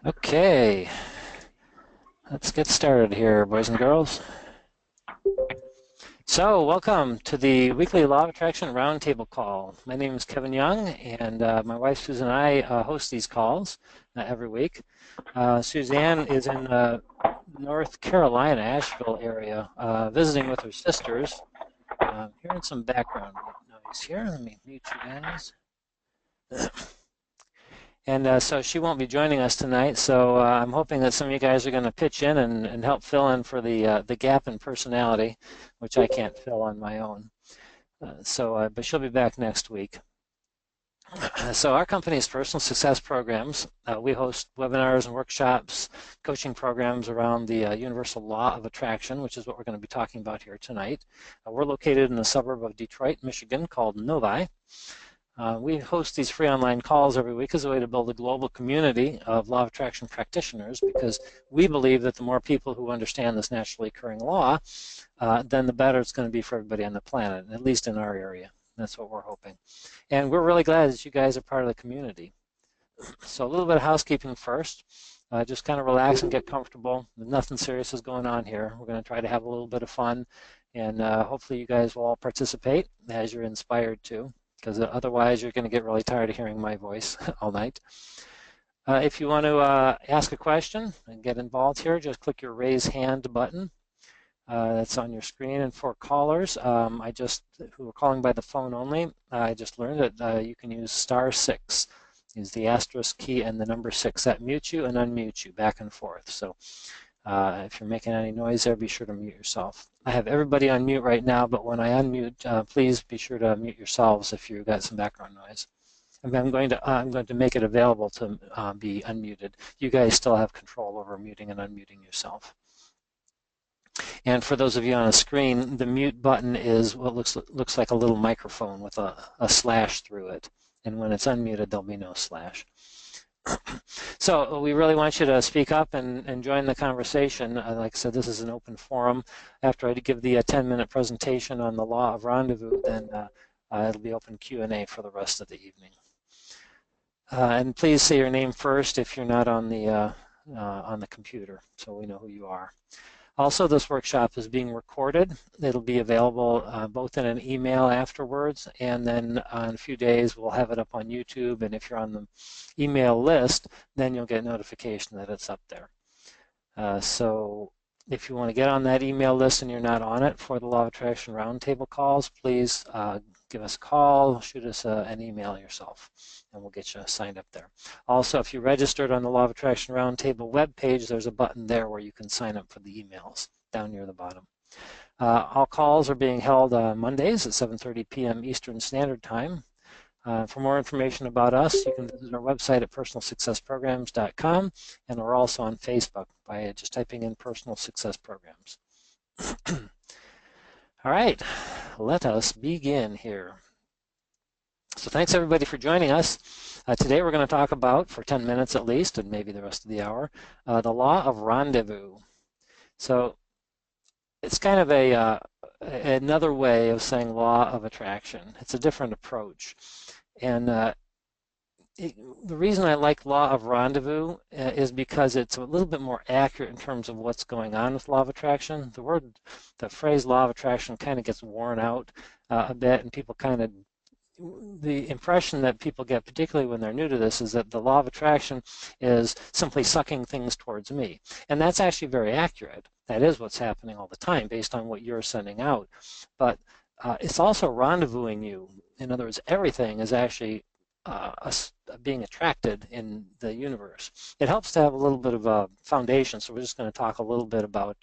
Okay, let's get started here, boys and girls. So, welcome to the weekly Law of Attraction Roundtable call. My name is Kevin Young, and my wife Susan and I host these calls every week. Suzanne is in North Carolina, Asheville area, visiting with her sisters. Hearing some background noise here. Let me mute you guys. And so she won't be joining us tonight. So I'm hoping that some of you guys are going to pitch in and help fill in for the gap in personality, which I can't fill on my own. But she'll be back next week. So our company's personal success programs. We host webinars and workshops, coaching programs around the universal law of attraction, which is what we're going to be talking about here tonight. We're located in a suburb of Detroit, Michigan, called Novi. We host these free online calls every week as a way to build a global community of law of attraction practitioners, because we believe that the more people who understand this naturally occurring law, then the better it's going to be for everybody on the planet, at least in our area. That's what we're hoping. And we're really glad that you guys are part of the community. So a little bit of housekeeping first. Just kind of relax and get comfortable. Nothing serious is going on here. We're going to try to have a little bit of fun, and hopefully you guys will all participate as you're inspired to, because otherwise you're going to get really tired of hearing my voice all night. If you want to ask a question and get involved here, just click your raise hand button. That's on your screen. And for callers, who are calling by the phone only, I just learned that you can use *6. Use the asterisk key and the number 6. That mutes you and unmutes you back and forth. So if you're making any noise there, be sure to mute yourself. I have everybody on mute right now, but when I unmute, please be sure to mute yourselves if you've got some background noise. I'm going to make it available to be unmuted. You guys still have control over muting and unmuting yourself. And for those of you on the screen, the mute button is what looks like a little microphone with a slash through it. And when it's unmuted, there'll be no slash. So we really want you to speak up and join the conversation. Like I said, this is an open forum. After I give the 10-minute presentation on the Law of Rendezvous, then it'll be open Q&A for the rest of the evening. And please say your name first if you're not on the computer, so we know who you are. Also, this workshop is being recorded. It'll be available both in an email afterwards, and then in a few days we'll have it up on YouTube, and if you're on the email list, then you'll get notification that it's up there. So if you want to get on that email list and you're not on it for the Law of Attraction Roundtable calls, please give us a call, shoot us an email yourself, and we'll get you signed up there. Also, if you registered on the Law of Attraction Roundtable webpage, there's a button there where you can sign up for the emails down near the bottom. All calls are being held Mondays at 7:30 p.m. Eastern Standard Time. For more information about us, you can visit our website at personalsuccessprograms.com, and we're also on Facebook by just typing in Personal Success Programs. All right, let us begin here. So thanks everybody for joining us. Today we're going to talk about, for 10 minutes at least, and maybe the rest of the hour, the Law of Rendezvous. So it's kind of another way of saying Law of Attraction. It's a different approach. And the reason I like Law of Rendezvous is because it's a little bit more accurate in terms of what's going on with Law of Attraction. The phrase Law of Attraction kind of gets worn out a bit, and people kind of, the impression that people get, particularly when they're new to this, is that the Law of Attraction is simply sucking things towards me. And that's actually very accurate. That is what's happening all the time based on what you're sending out. But it's also rendezvousing you. In other words, everything is actually being attracted in the universe. It helps to have a little bit of a foundation, so we're just going to talk a little bit about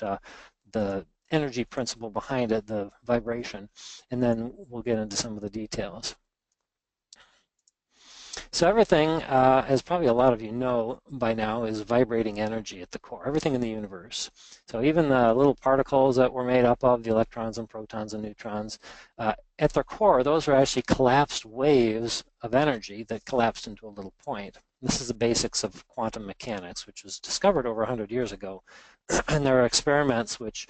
the energy principle behind it, the vibration, and then we'll get into some of the details. So everything, as probably a lot of you know by now, is vibrating energy at the core, everything in the universe. So even the little particles that we're made up of, the electrons and protons and neutrons, at their core, those are actually collapsed waves of energy that collapsed into a little point. This is the basics of quantum mechanics, which was discovered over 100 years ago. And there are experiments which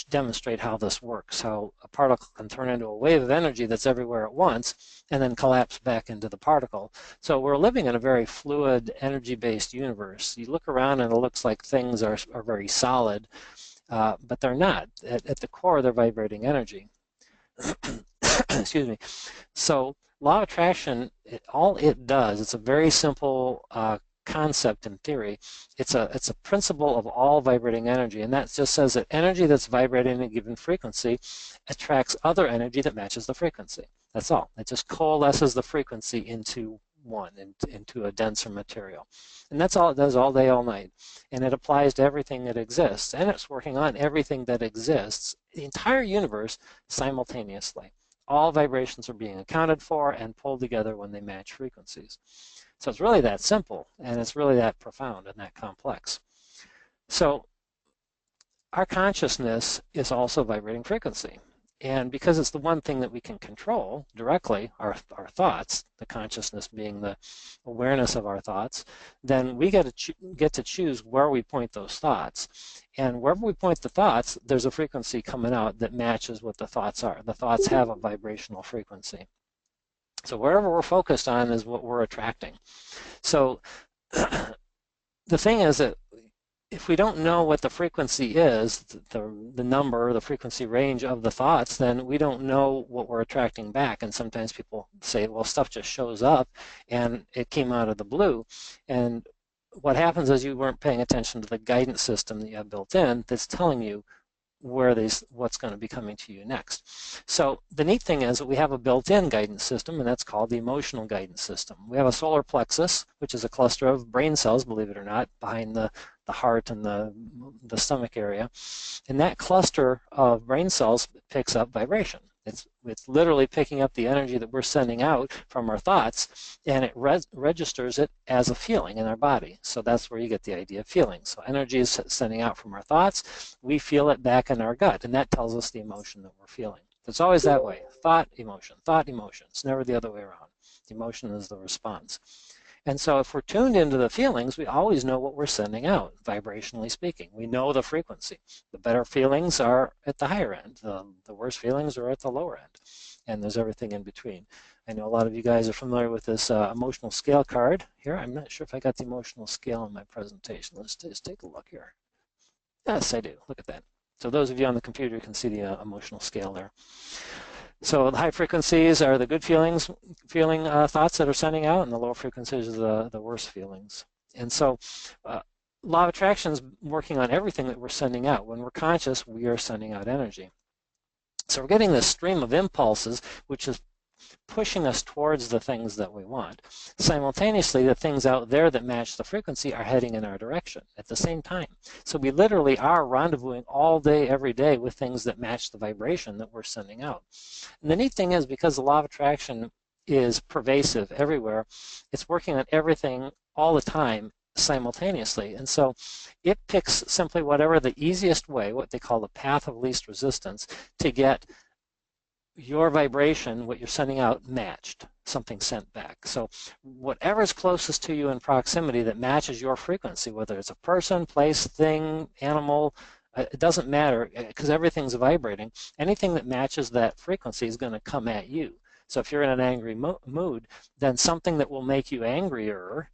demonstrate how this works, how a particle can turn into a wave of energy that's everywhere at once and then collapse back into the particle. So we're living in a very fluid, energy-based universe. You look around and it looks like things are very solid, but they're not. At the core, they're vibrating energy. Excuse me. So law of attraction, all it does, it's a very simple concept in theory. It's a principle of all vibrating energy, and that just says that energy that's vibrating at a given frequency attracts other energy that matches the frequency. That's all. It just coalesces the frequency into one, into a denser material. And that's all it does all day, all night. And it applies to everything that exists, and it's working on everything that exists, the entire universe, simultaneously. All vibrations are being accounted for and pulled together when they match frequencies. So it's really that simple, and it's really that profound and that complex. So our consciousness is also vibrating frequency. And because it's the one thing that we can control directly, our thoughts, the consciousness being the awareness of our thoughts, then we get to choose where we point those thoughts. And wherever we point the thoughts, there's a frequency coming out that matches what the thoughts are. The thoughts have a vibrational frequency. So wherever we're focused on is what we're attracting. So the thing is that if we don't know what the frequency is, the number, the frequency range of the thoughts, then we don't know what we're attracting back. And sometimes people say, well, stuff just shows up and it came out of the blue. And what happens is you weren't paying attention to the guidance system that you have built in that's telling you what's going to be coming to you next. So the neat thing is that we have a built-in guidance system, and that's called the emotional guidance system. We have a solar plexus, which is a cluster of brain cells, believe it or not, behind the heart and the stomach area. And that cluster of brain cells picks up vibration. It's literally picking up the energy that we're sending out from our thoughts, and it registers it as a feeling in our body. So that's where you get the idea of feeling. So energy is sending out from our thoughts. We feel it back in our gut, and that tells us the emotion that we're feeling. It's always that way. Thought, emotion. Thought, emotion. It's never the other way around. The emotion is the response. And so if we're tuned into the feelings, we always know what we're sending out, vibrationally speaking. We know the frequency. The better feelings are at the higher end. The worse feelings are at the lower end. And there's everything in between. I know a lot of you guys are familiar with this emotional scale card here. I'm not sure if I got the emotional scale in my presentation. Let's just take a look here. Yes, I do. Look at that. So those of you on the computer can see the emotional scale there. So the high frequencies are the good feeling thoughts that are sending out, and the low frequencies are the worse feelings. And so law of attraction is working on everything that we're sending out. When we're conscious, we are sending out energy. So we're getting this stream of impulses, which is pushing us towards the things that we want. Simultaneously, the things out there that match the frequency are heading in our direction at the same time. So we literally are rendezvousing all day, every day with things that match the vibration that we're sending out. And the neat thing is, because the law of attraction is pervasive everywhere, it's working on everything all the time simultaneously. And so it picks simply whatever the easiest way, what they call the path of least resistance, to get your vibration, what you're sending out, matched, something sent back. So whatever's closest to you in proximity that matches your frequency, whether it's a person, place, thing, animal, it doesn't matter, because everything's vibrating. Anything that matches that frequency is going to come at you. So if you're in an angry mood, then something that will make you angrier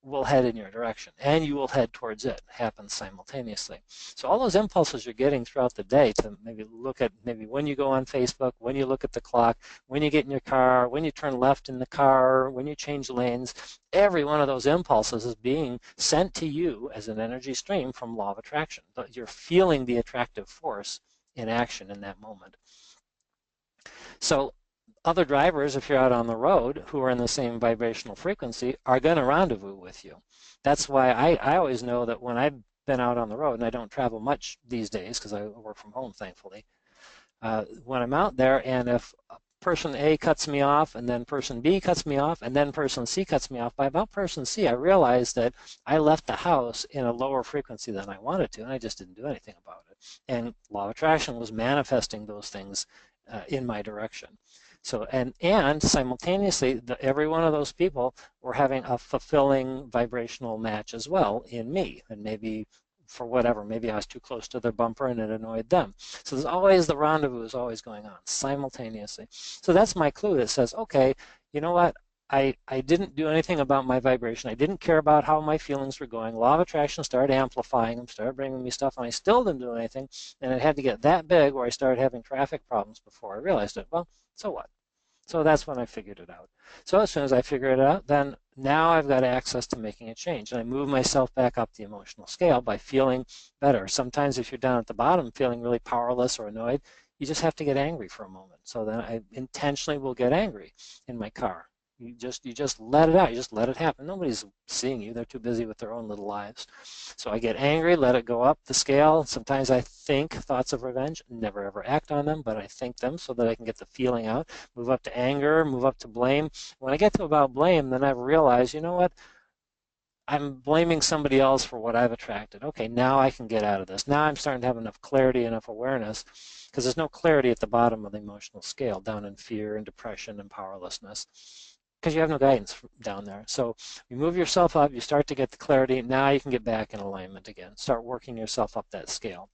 will head in your direction, and you will head towards it. It happens simultaneously. So all those impulses you're getting throughout the day to maybe look at, maybe when you go on Facebook, when you look at the clock, when you get in your car, when you turn left in the car, when you change lanes, every one of those impulses is being sent to you as an energy stream from law of attraction. But you're feeling the attractive force in action in that moment. So other drivers, if you're out on the road, who are in the same vibrational frequency, are going to rendezvous with you. That's why I always know that when I've been out on the road, and I don't travel much these days because I work from home, thankfully, when I'm out there, and if person A cuts me off, and then person B cuts me off, and then person C cuts me off, by about person C, I realized that I left the house in a lower frequency than I wanted to, and I just didn't do anything about it. And law of attraction was manifesting those things in my direction. So, and simultaneously, every one of those people were having a fulfilling vibrational match as well in me. And maybe for whatever, maybe I was too close to their bumper and it annoyed them. So there's always, the rendezvous is always going on simultaneously. So that's my clue that says, okay, you know what? I didn't do anything about my vibration. I didn't care about how my feelings were going. Law of attraction started amplifying them, started bringing me stuff, and I still didn't do anything. And it had to get that big where I started having traffic problems before I realized it. Well, so what? So that's when I figured it out. So as soon as I figure it out, then now I've got access to making a change. And I move myself back up the emotional scale by feeling better. Sometimes if you're down at the bottom feeling really powerless or annoyed, you just have to get angry for a moment. So then I intentionally will get angry in my car. You just let it out. You just let it happen. Nobody's seeing you. They're too busy with their own little lives. So I get angry, let it go up the scale. Sometimes I think thoughts of revenge, never ever act on them, but I think them so that I can get the feeling out. Move up to anger, move up to blame. When I get to about blame, then I've realized, you know what? I'm blaming somebody else for what I've attracted. Okay, now I can get out of this. Now I'm starting to have enough clarity, enough awareness, because there's no clarity at the bottom of the emotional scale, down in fear and depression and powerlessness, because you have no guidance down there. So you move yourself up, you start to get the clarity. Now you can get back in alignment again. Start working yourself up that scale.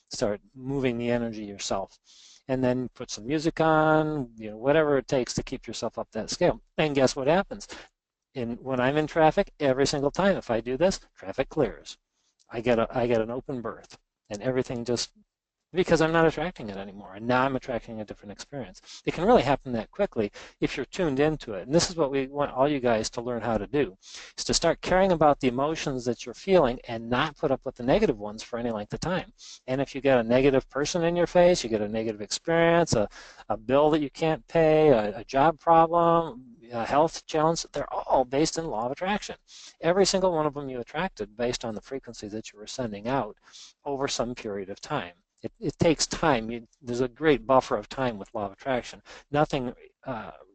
Start moving the energy yourself. And then put some music on, whatever it takes to keep yourself up that scale. And guess what happens? When I'm in traffic, every single time, if I do this, traffic clears. I get an open berth, and everything just, because I'm not attracting it anymore, and now I'm attracting a different experience. It can really happen that quickly if you're tuned into it. And this is what we want all you guys to learn how to do, is to start caring about the emotions that you're feeling and not put up with the negative ones for any length of time. And if you get a negative person in your face, you get a negative experience, a bill that you can't pay, a job problem, a health challenge, they're all based in law of attraction. Every single one of them you attracted based on the frequency that you were sending out over some period of time. It takes time. There's a great buffer of time with law of attraction. Nothing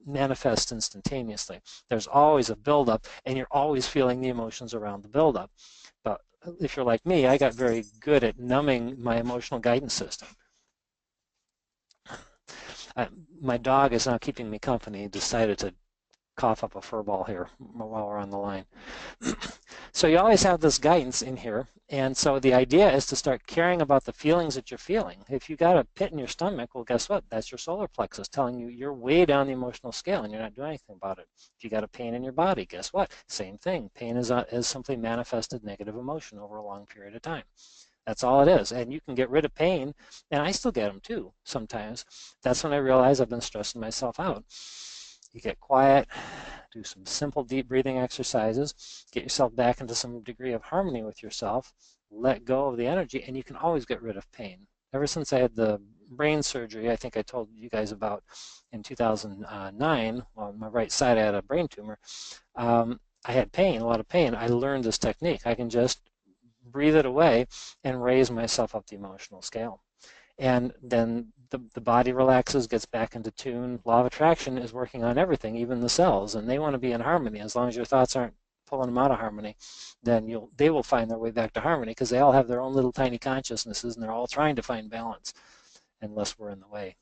manifests instantaneously. There's always a buildup, and you're always feeling the emotions around the buildup. But if you're like me, I got very good at numbing my emotional guidance system. My dog is now keeping me company. He decided to cough up a fur ball here while we're on the line. So you always have this guidance in here, and so the idea is to start caring about the feelings that you're feeling. If you got a pit in your stomach, well, guess what? That's your solar plexus telling you you're way down the emotional scale and you're not doing anything about it. If you got a pain in your body, guess what? Same thing. Pain is simply manifested negative emotion over a long period of time. That's all it is. And you can get rid of pain, and I still get them too sometimes. That's when I realize I've been stressing myself out. You get quiet, do some simple deep breathing exercises, get yourself back into some degree of harmony with yourself, let go of the energy, and you can always get rid of pain. Ever since I had the brain surgery, I think I told you guys about in 2009, on my right side I had a brain tumor, I had pain, a lot of pain. I learned this technique. I can just breathe it away and raise myself up the emotional scale. And then the body relaxes, gets back into tune. Law of attraction is working on everything, even the cells, and they want to be in harmony. As long as your thoughts aren't pulling them out of harmony, then they will find their way back to harmony, because they all have their own little tiny consciousnesses, and they're all trying to find balance, unless we're in the way.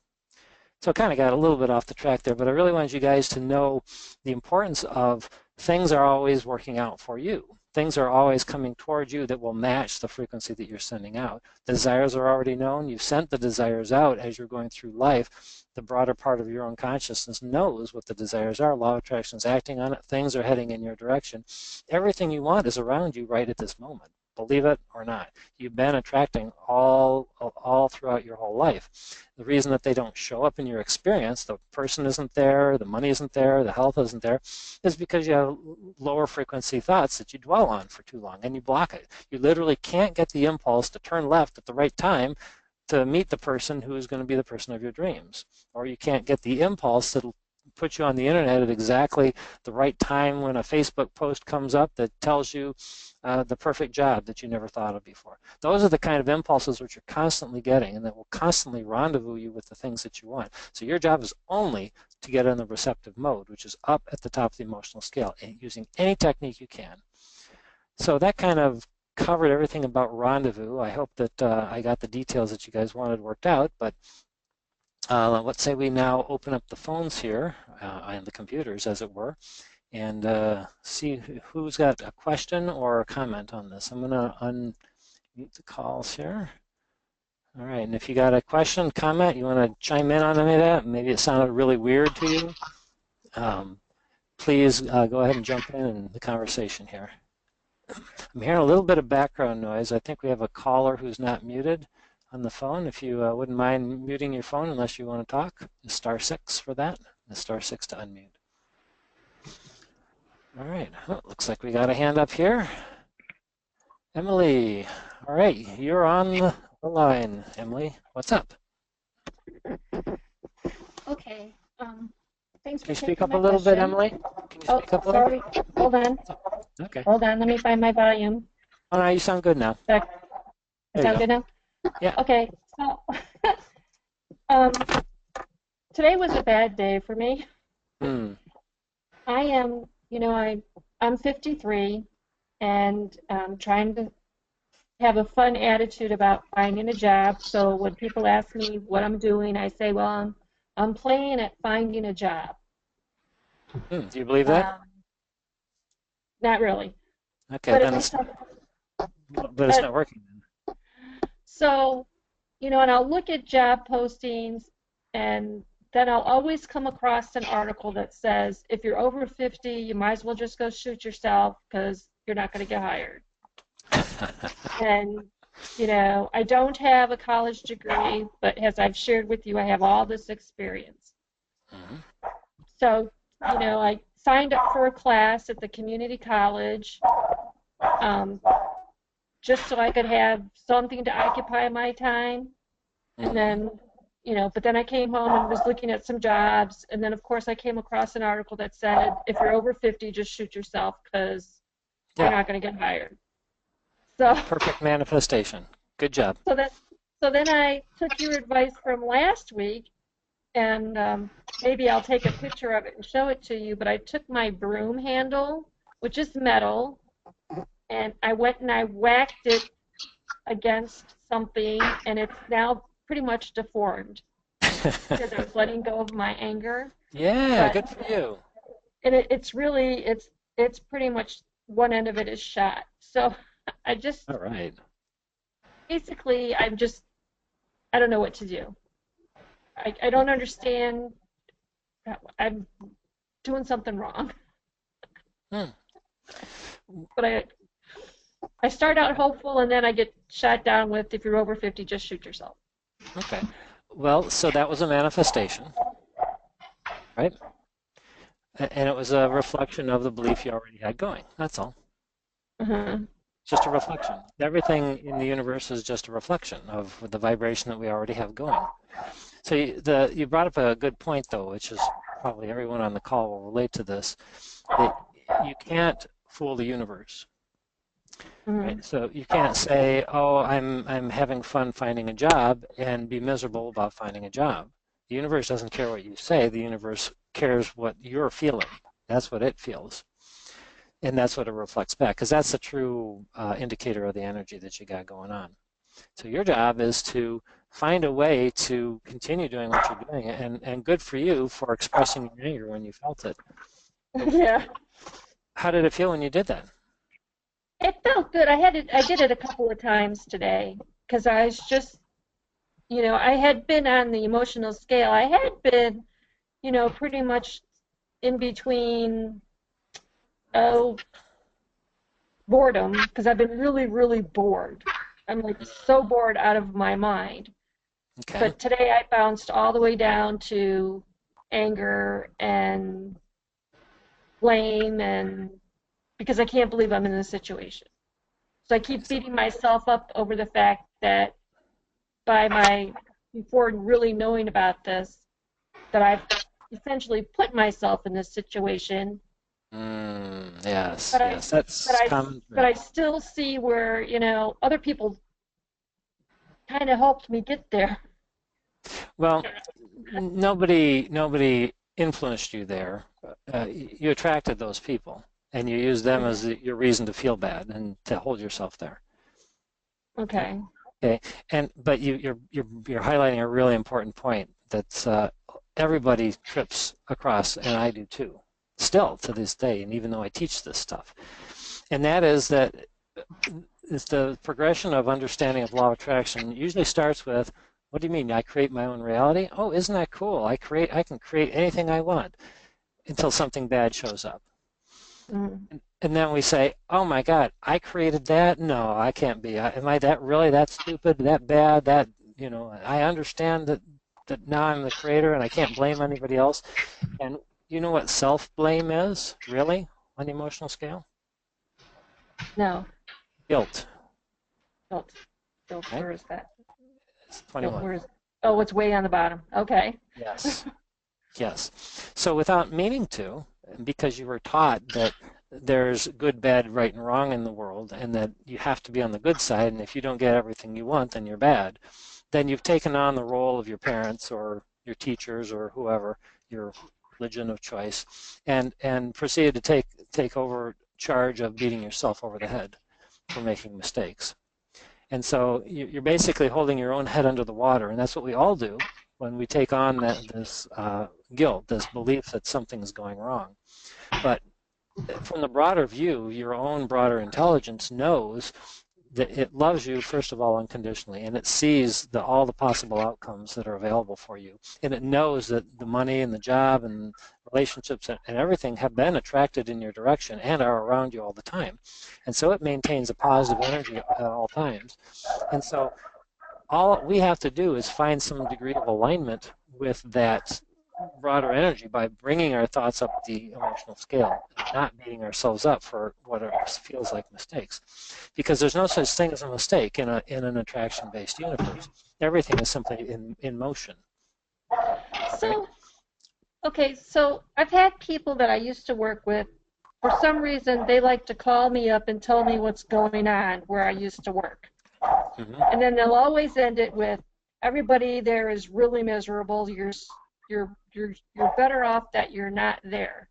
So I kind of got a little bit off the track there, but I really wanted you guys to know the importance of things are always working out for you. Things are always coming towards you that will match the frequency that you're sending out. Desires are already known. You've sent the desires out as you're going through life. The broader part of your own consciousness knows what the desires are. Law of attraction is acting on it. Things are heading in your direction. Everything you want is around you right at this moment. Believe it or not. You've been attracting all throughout your whole life. The reason that they don't show up in your experience, the person isn't there, the money isn't there, the health isn't there, is because you have lower frequency thoughts that you dwell on for too long, and you block it. You literally can't get the impulse to turn left at the right time to meet the person who is going to be the person of your dreams. Or you can't get the impulse that'll put you on the internet at exactly the right time when a Facebook post comes up that tells you the perfect job that you never thought of before. Those are the kind of impulses which you're constantly getting, and that will constantly rendezvous you with the things that you want. So your job is only to get in the receptive mode, which is up at the top of the emotional scale, and using any technique you can. So that kind of covered everything about rendezvous. I hope that I got the details that you guys wanted worked out, but Let's say we now open up the phones here and the computers, as it were, and see who's got a question or a comment on this. I'm going to unmute the calls here. All right, and if you got a question, comment, you want to chime in on any of that, maybe it sounded really weird to you, please go ahead and jump in the conversation here. I'm hearing a little bit of background noise. I think we have a caller who's not muted on the phone. If you wouldn't mind muting your phone unless you want to talk, *6 for that, *6 to unmute. All right, well, looks like we got a hand up here. Emily, all right, you're on the line. Emily, what's up? Okay. Thanks Can for you speak taking up a my little bit, question. Emily? Can you speak up a little? Sorry. Hold on. Okay. Hold on. Let me find my volume. Oh, no, you sound good now. Sound good now? Yeah. Okay. So, today was a bad day for me. Hmm. I am, I'm 53 and trying to have a fun attitude about finding a job. So when people ask me what I'm doing, I say, well, I'm playing at finding a job. Do you believe that? Not really. Okay, But then it's not working then. So, and I'll look at job postings, and then I'll always come across an article that says, if you're over 50, you might as well just go shoot yourself because you're not going to get hired. And, I don't have a college degree, but as I've shared with you, I have all this experience. Mm-hmm. So, I signed up for a class at the community college just so I could have something to occupy my time. And then, but then I came home and was looking at some jobs. And then, of course, I came across an article that said, if you're over 50, just shoot yourself because you're not going to get hired. So perfect manifestation. Good job. So then I took your advice from last week, and maybe I'll take a picture of it and show it to you. But I took my broom handle, which is metal, and I went and I whacked it against something, and it's now pretty much deformed because I was letting go of my anger. Yeah, good for you. And it's really, it's pretty much one end of it is shot. So I just, all right. Basically, I don't know what to do. I don't understand. I'm doing something wrong. But I start out hopeful, and then I get shot down with, if you're over 50, just shoot yourself. Okay. Well, so that was a manifestation, right? And it was a reflection of the belief you already had going. That's all. Just a reflection. Everything in the universe is just a reflection of the vibration that we already have going. So you brought up a good point, though, which is probably everyone on the call will relate to this, that you can't fool the universe. Right? So you can't say, oh, I'm having fun finding a job and be miserable about finding a job. The universe doesn't care what you say. The universe cares what you're feeling. That's what it feels. And that's what it reflects back, because that's the true indicator of the energy that you got going on. So your job is to find a way to continue doing what you're doing, and good for you for expressing your anger when you felt it. Yeah. How did it feel when you did that? It felt good. I did it a couple of times today because I was just, I had been on the emotional scale. I had been, pretty much in between, boredom, because I've been really, really bored. I'm like so bored out of my mind. Okay. But today I bounced all the way down to anger and blame, and because I can't believe I'm in this situation. So I keep beating myself up over the fact that before really knowing about this, that I've essentially put myself in this situation. Yes, that's common. But I still see where, other people kind of helped me get there. Well, nobody influenced you there. You attracted those people, and you used them as your reason to feel bad and to hold yourself there. Okay. Okay, but you're highlighting a really important point, that's everybody trips across, and I do too, still to this day, and even though I teach this stuff. And that is that it's the progression of understanding of law of attraction usually starts with, what do you mean? I create my own reality? Oh, isn't that cool? I can create anything I want until something bad shows up. Mm. And then we say, oh my God, I created that? No, I can't be. Am I that really that stupid, that bad, that, I understand that now I'm the creator and I can't blame anybody else. And you know what self-blame is, really, on the emotional scale? No. Guilt, Guilt. Guilt. right? Where is that? It's Guilt. 21. Oh, it's way on the bottom. Okay. Yes. Yes. So without meaning to, because you were taught that there's good, bad, right, and wrong in the world, and that you have to be on the good side, and if you don't get everything you want, then you're bad, then you've taken on the role of your parents or your teachers or whoever, your religion of choice, and proceeded to take over charge of beating yourself over the head for making mistakes. And so you're basically holding your own head under the water, and that's what we all do when we take on this guilt, this belief that something is going wrong. But from the broader view, your own broader intelligence knows that it loves you, first of all, unconditionally, and it sees all the possible outcomes that are available for you. And it knows that the money and the job and relationships and everything have been attracted in your direction and are around you all the time. And so it maintains a positive energy at all times. And so all we have to do is find some degree of alignment with that broader energy by bringing our thoughts up the emotional scale, not beating ourselves up for what feels like mistakes. Because there's no such thing as a mistake in an attraction-based universe. Everything is simply in motion. So, Right? okay, so I've had people that I used to work with, for some reason, they like to call me up and tell me what's going on where I used to work. Mm-hmm. And then they'll always end it with, everybody there is really miserable. You're better off that you're not there.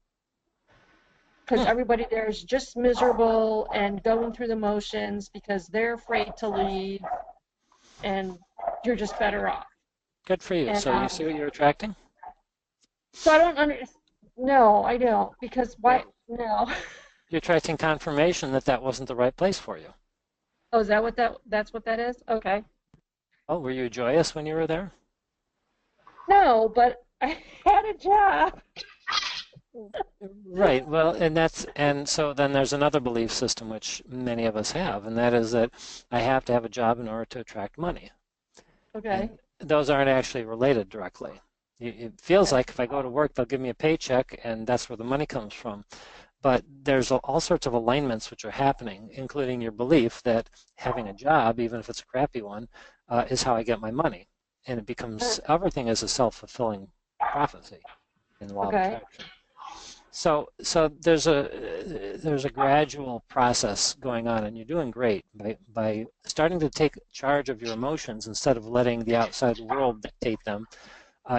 Because everybody there is just miserable and going through the motions because they're afraid to leave, and you're just better off. Good for you. And So you see what you're attracting? so I don't understand. No, I don't. Because why? No. You're attracting confirmation that wasn't the right place for you. Oh, is that what that's what that is? Okay. Oh, were you joyous when you were there? No, but I had a job. Right. Well, and so then there's another belief system which many of us have, and that is that I have to have a job in order to attract money. Okay. And those aren't actually related directly. It feels like if I go to work, they'll give me a paycheck, and that's where the money comes from. But there's all sorts of alignments which are happening, including your belief that having a job, even if it's a crappy one, is how I get my money. And it becomes, everything is a self-fulfilling prophecy in the law of attraction. So there's a gradual process going on, and you're doing great by starting to take charge of your emotions instead of letting the outside world dictate them.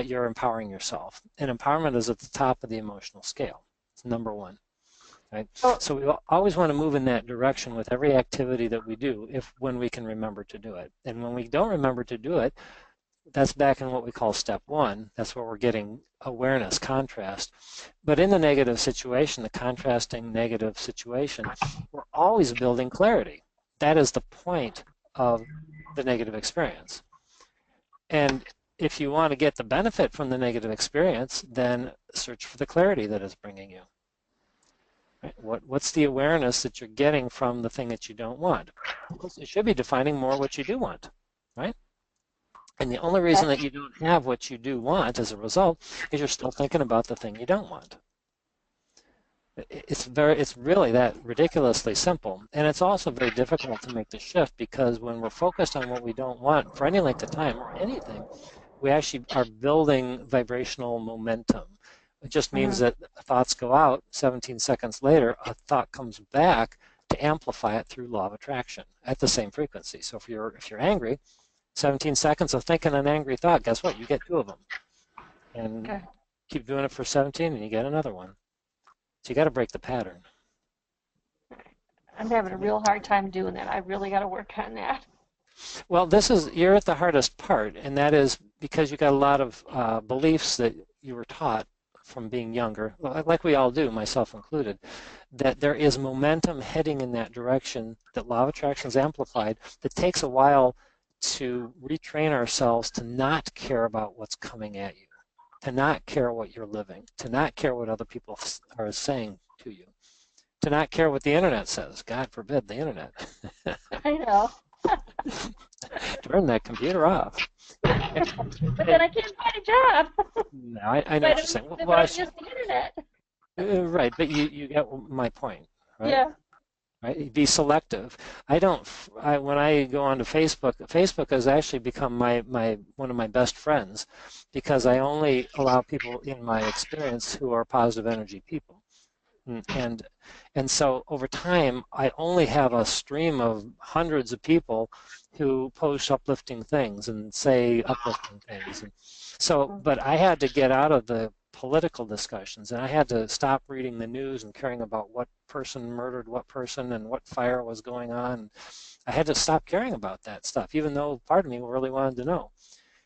You're empowering yourself, and empowerment is at the top of the emotional scale. It's number one. Right? So we always want to move in that direction with every activity that we do, when we can remember to do it. And when we don't remember to do it, that's back in what we call step one. That's where we're getting awareness, contrast. But in the negative situation, the contrasting negative situation, we're always building clarity. That is the point of the negative experience. And if you want to get the benefit from the negative experience, then search for the clarity that it's bringing you. Right? What's the awareness that you're getting from the thing that you don't want? It should be defining more what you do want, right? And the only reason that you don't have what you do want as a result is you're still thinking about the thing you don't want. It's really that ridiculously simple. And it's also very difficult to make the shift, because when we're focused on what we don't want for any length of time or anything, we actually are building vibrational momentum. It just means that thoughts go out, 17 seconds later, a thought comes back to amplify it through law of attraction at the same frequency. So if you're angry, 17 seconds of thinking an angry thought, guess what? You get 2 of them. And keep doing it for 17 and you get another one. So you got to break the pattern. I'm having a real hard time doing that. I really got to work on that. Well, you're at the hardest part, and that is because you got a lot of beliefs that you were taught from being younger, like we all do, myself included, that there is momentum heading in that direction, that law of attraction is amplified, that takes a while to retrain ourselves to not care about what's coming at you, to not care what you're living, to not care what other people are saying to you, to not care what the internet says. God forbid the internet. I know. Turn that computer off. But then I can't find a job. No, I if know I what you're don't, saying. if I Well, don't use the internet. right, but you get my point, right? Yeah. Right? Be selective. I don't. When I go onto Facebook, Facebook has actually become my one of my best friends, because I only allow people in my experience who are positive energy people. And and so over time, I only have a stream of hundreds of people who post uplifting things and say uplifting things. And so, but I had to get out of the political discussions, and I had to stop reading the news and caring about what person murdered what person and what fire was going on. I had to stop caring about that stuff, even though part of me really wanted to know.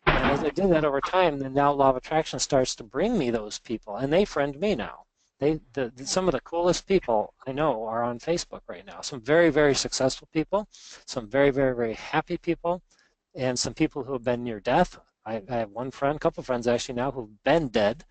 And as I did that over time, then now Law of Attraction starts to bring me those people, and they friend me now. Some of the coolest people I know are on Facebook right now. Some very, very successful people, some very, very, very happy people, and some people who have been near death. I have one friend, a couple of friends actually now who've been dead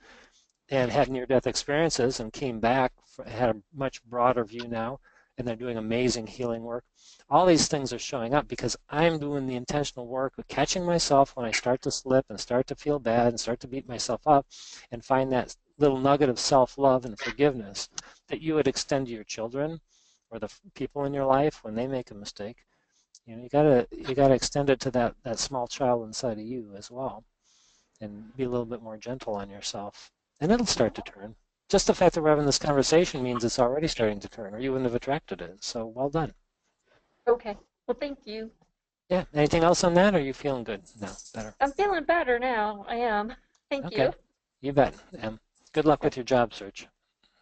and had near-death experiences and came back, had a much broader view now, and they're doing amazing healing work. All these things are showing up because I'm doing the intentional work of catching myself when I start to slip and start to feel bad and start to beat myself up, and find that little nugget of self-love and forgiveness that you would extend to your children or the people in your life when they make a mistake. You gotta extend it to that small child inside of you as well, and be a little bit more gentle on yourself, and it'll start to turn. Just the fact that we're having this conversation means it's already starting to turn, or you wouldn't have attracted it. So well done. Okay. Well, thank you. Yeah. Anything else on that? Or are you feeling good? No, better. I'm feeling better now. I am. Thank you. Okay. You bet. Good luck with your job search.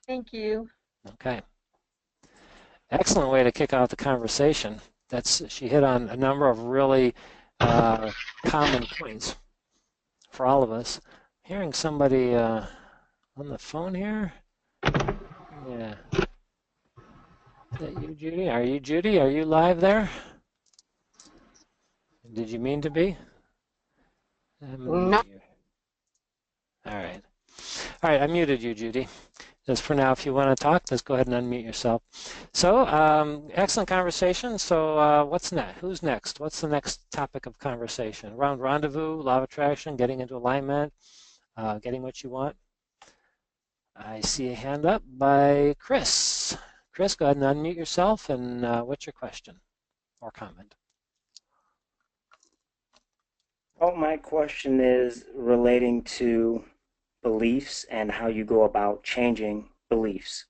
Thank you. Okay. Excellent way to kick off the conversation. She hit on a number of really common points for all of us. Hearing somebody on the phone here. Yeah. Is that you, Judy? Are you Judy? Are you live there? Did you mean to be? I'm gonna No. mute you. All right. All right, I muted you, Judy. Just for now, if you want to talk, let's go ahead and unmute yourself. So, excellent conversation. So, what's next? Who's next? What's the next topic of conversation? Around rendezvous, law of attraction, getting into alignment, getting what you want. I see a hand up by Chris. Chris, go ahead and unmute yourself, and what's your question or comment? Oh, my question is relating to beliefs and how you go about changing beliefs.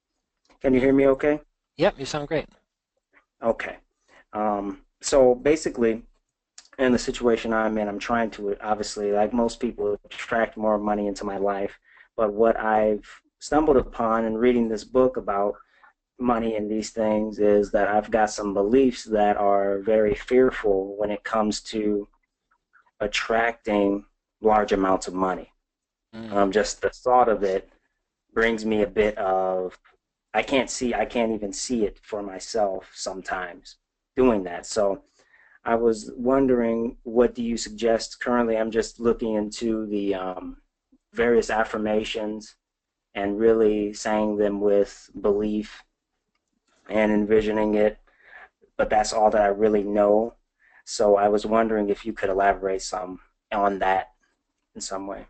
Can you hear me okay? Yep, you sound great. Okay. So basically, in the situation I'm in, I'm trying to, obviously, like most people, attract more money into my life. But what I've stumbled upon in reading this book about money and these things is that I've got some beliefs that are very fearful when it comes to attracting large amounts of money. Just the thought of it brings me a bit of, I can't even see it for myself sometimes doing that. So I was wondering, what do you suggest? Currently, I'm just looking into the various affirmations and really saying them with belief and envisioning it, but that's all that I really know. So I was wondering if you could elaborate some on that in some way.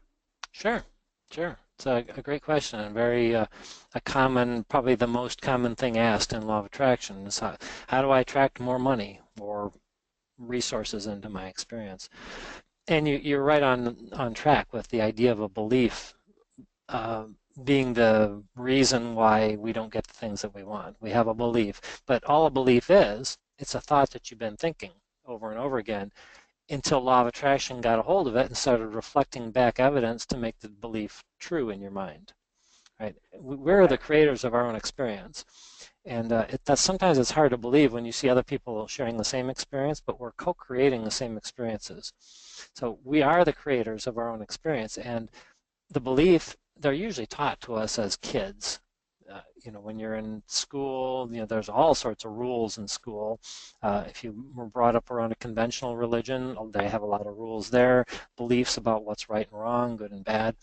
Sure, sure. It's a great question, and very a common, probably the most common thing asked in law of attraction is how do I attract more money or resources into my experience? And you're right on track with the idea of a belief being the reason why we don't get the things that we want. We have a belief, but all a belief is, it's a thought that you've been thinking over and over again, until law of attraction got a hold of it and started reflecting back evidence to make the belief true in your mind. Right? We're the creators of our own experience. And that's sometimes it's hard to believe when you see other people sharing the same experience, but we're co-creating the same experiences. So we are the creators of our own experience, and the belief, they're usually taught to us as kids. When you're in school, there's all sorts of rules in school. If you were brought up around a conventional religion, they have a lot of rules there, beliefs about what's right and wrong, good and bad.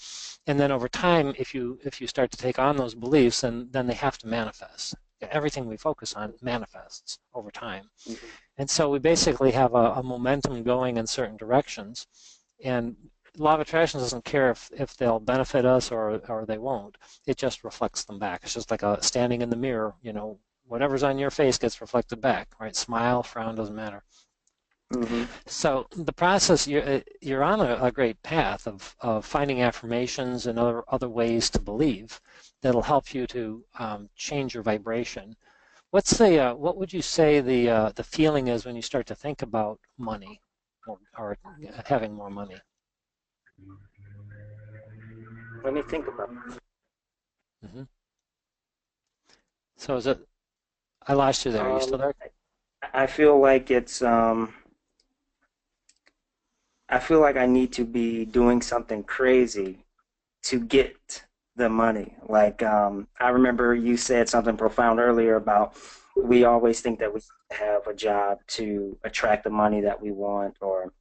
And then over time, if you start to take on those beliefs, then they have to manifest. Everything we focus on manifests over time. Mm-hmm. And so we basically have a momentum going in certain directions. And Law of Attraction doesn't care if they'll benefit us or they won't. It just reflects them back. It's just like standing in the mirror, whatever's on your face gets reflected back, right? Smile, frown, doesn't matter. Mm-hmm. So the process, you're on a great path of finding affirmations and other ways to believe that'll help you to change your vibration. What would you say the feeling is when you start to think about money or having more money? Let me think about it. Hmm. So is it? I lost you there. Are you still Um, there? I feel like I feel like I need to be doing something crazy to get the money. Like, I remember you said something profound earlier about we always think that we have a job to attract the money that we want or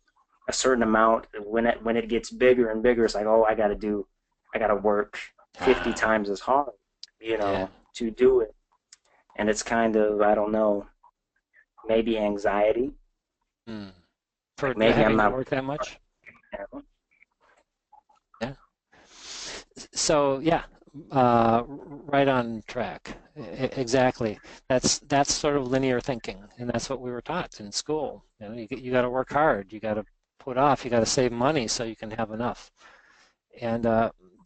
a certain amount. When it gets bigger and bigger, it's like, oh, I gotta work 50 Ah, times as hard, yeah. to do it. And it's kind of, I don't know, maybe anxiety. Hmm. For Like maybe I'm having to not. work that much? You know? Yeah. So yeah, right on track. Exactly. That's sort of linear thinking, and that's what we were taught in school. You got to work hard. You got to put off. You got to save money so you can have enough. And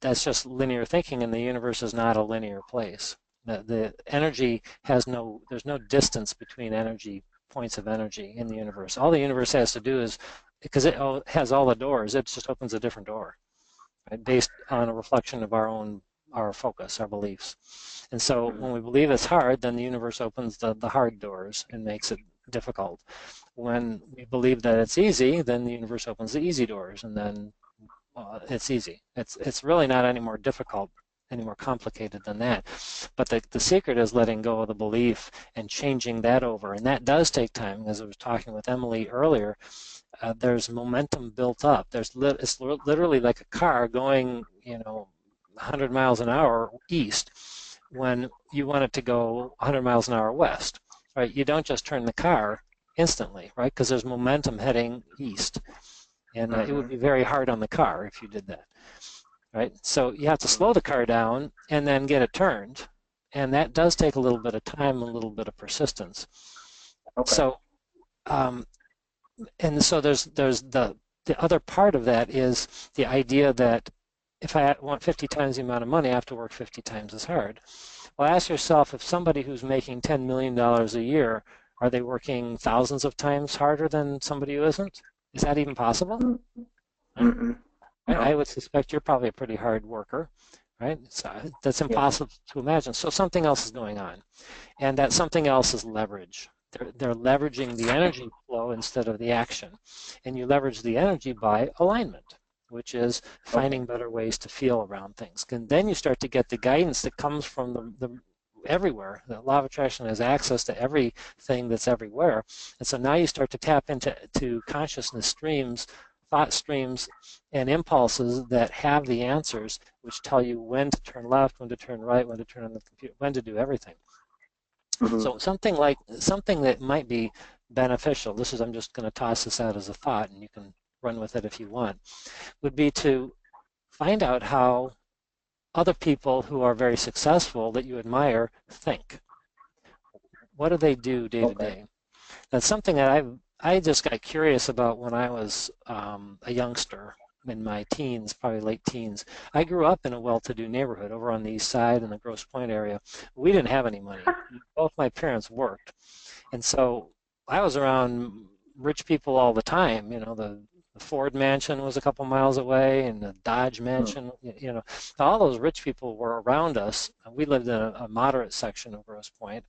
that's just linear thinking, and the universe is not a linear place. The energy there's no distance between points of energy in the universe. All the universe has to do is, because it has all the doors, it just opens a different door, right, based on a reflection of our focus, our beliefs. And so Mhm. when we believe it's hard, then the universe opens the hard doors and makes it difficult. When we believe that it's easy, then the universe opens the easy doors, and then it's easy. It's really not any more difficult, any more complicated than that. But the secret is letting go of the belief and changing that over. And that does take time. As I was talking with Emily earlier, there's momentum built up. It's literally like a car going, 100 miles an hour east when you want it to go 100 miles an hour west, right? You don't just turn the car instantly, right? Because there's momentum heading east. And it would Mhm. be very hard on the car if you did that, right? So you have to Mhm. slow the car down and then get it turned. And that does take a little bit of time, a little bit of persistence. Okay. So, um, and so there's the other part of that is the idea that if I want 50 times the amount of money, I have to work 50 times as hard. Well, ask yourself, if somebody who's making $10 million a year, are they working thousands of times harder than somebody who isn't? Is that even possible? Right? Mm-mm. I No. would suspect you're probably a pretty hard worker, right? So that's Yeah. impossible to imagine. So something else is going on, and that something else is leverage. They're leveraging the energy flow instead of the action, and you leverage the energy by alignment, which is Okay. finding better ways to feel around things. And then you start to get the guidance that comes from the everywhere. The law of attraction has access to everything that's everywhere. And so now you start to tap into consciousness streams, thought streams, and impulses that have the answers, which tell you when to turn left, when to turn right, when to turn on the computer, when to do everything. Mhm. So something that might be beneficial, I'm just going to toss this out as a thought, and you can run with it if you want, would be to find out how other people who are very successful that you admire think. What do they do day to Okay. day? That's something that I just got curious about when I was a youngster in my teens, probably late teens. I grew up in a well-to-do neighborhood over on the east side in the Grosse Pointe area. We didn't have any money. Both my parents worked, and so I was around rich people all the time. The The Ford mansion was a couple miles away, and the Dodge mansion. All those rich people were around us. We lived in a moderate section of Grosse Pointe,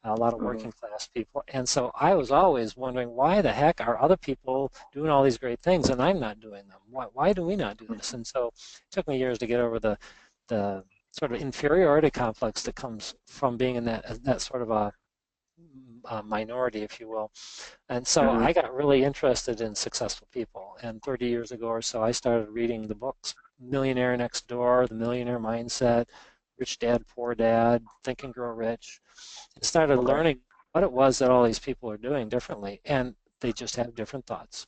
a lot of Mm-hmm. working class people. And so I was always wondering, why the heck are other people doing all these great things and I'm not doing them? Why do we not do this? And so it took me years to get over the sort of inferiority complex that comes from being in that sort of a minority, if you will. And so Mm-hmm. I got really interested in successful people. And 30 years ago or so, I started reading the books Millionaire Next Door, The Millionaire Mindset, Rich Dad, Poor Dad, Think and Grow Rich, and started Okay. learning what it was that all these people are doing differently. And they just have different thoughts.